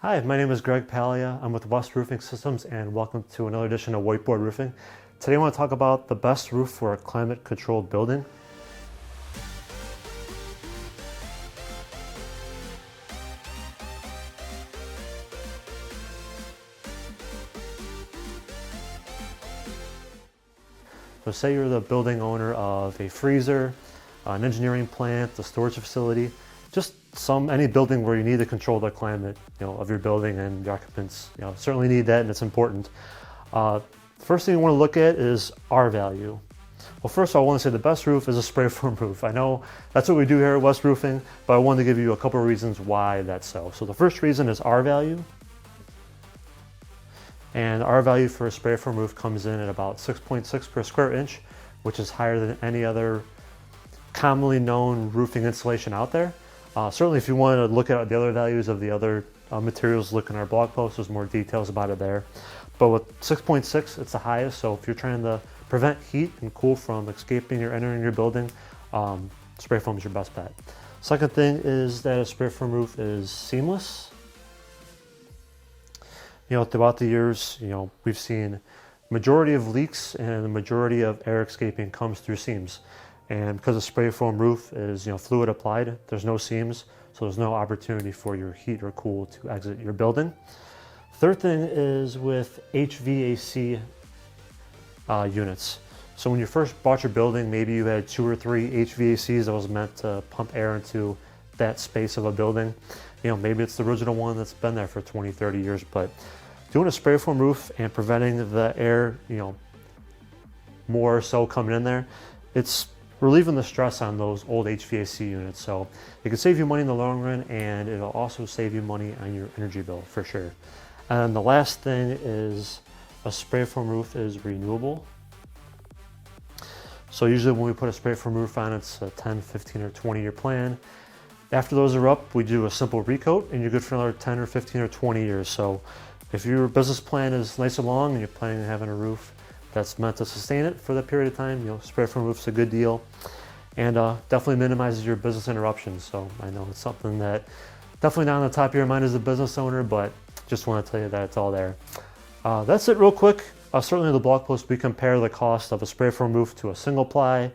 Hi, my name is Greg Palia. I'm with West Roofing Systems and welcome to another edition of Whiteboard Roofing. Today I want to talk about the best roof for a climate-controlled building. So say you're the building owner of a freezer, an engineering plant, a storage facility, just any building where you need to control the climate, of your building, and the occupants, certainly need that, and it's important. First thing you want to look at is R value. Well, first I want to say the best roof is a spray foam roof. I know that's what we do here at West Roofing, but I wanted to give you a couple of reasons why that's so. So the first reason is R value. And R value for a spray foam roof comes in at about 6.6 per square inch, which is higher than any other commonly known roofing insulation out there. Certainly if you want to look at the other values of the other materials, look in our blog post, there's more details about it there. But with 6.6, it's the highest, so if you're trying to prevent heat and cool from escaping or entering your building, spray foam is your best bet. Second thing is that a spray foam roof is seamless. Throughout the years, we've seen majority of leaks and the majority of air escaping comes through seams. And because a spray foam roof is fluid applied, there's no seams, so there's no opportunity for your heat or cool to exit your building. Third thing is with HVAC units. So when you first bought your building, maybe you had 2 or 3 HVACs that was meant to pump air into that space of a building. Maybe it's the original one that's been there for 20, 30 years, but doing a spray foam roof and preventing the air, more so coming in there, it's relieving the stress on those old HVAC units. So it can save you money in the long run, and it'll also save you money on your energy bill for sure. And the last thing is a spray foam roof is renewable. So usually when we put a spray foam roof on, it's a 10, 15, or 20-year plan. After those are up, we do a simple recoat and you're good for another 10 or 15 or 20 years. So if your business plan is nice and long and you're planning on having a roof that's meant to sustain it for that period of time, spray foam roof's a good deal, and definitely minimizes your business interruptions. So I know it's something that definitely not on the top of your mind as a business owner, but just want to tell you that it's all there. That's it real quick. Certainly in the blog post, we compare the cost of a spray foam roof to a single ply.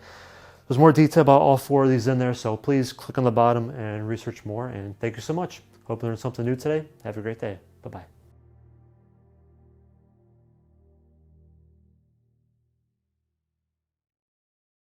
There's more detail about all 4 of these in there, so please click on the bottom and research more. And thank you so much. Hope you learned something new today. Have a great day. Bye-bye.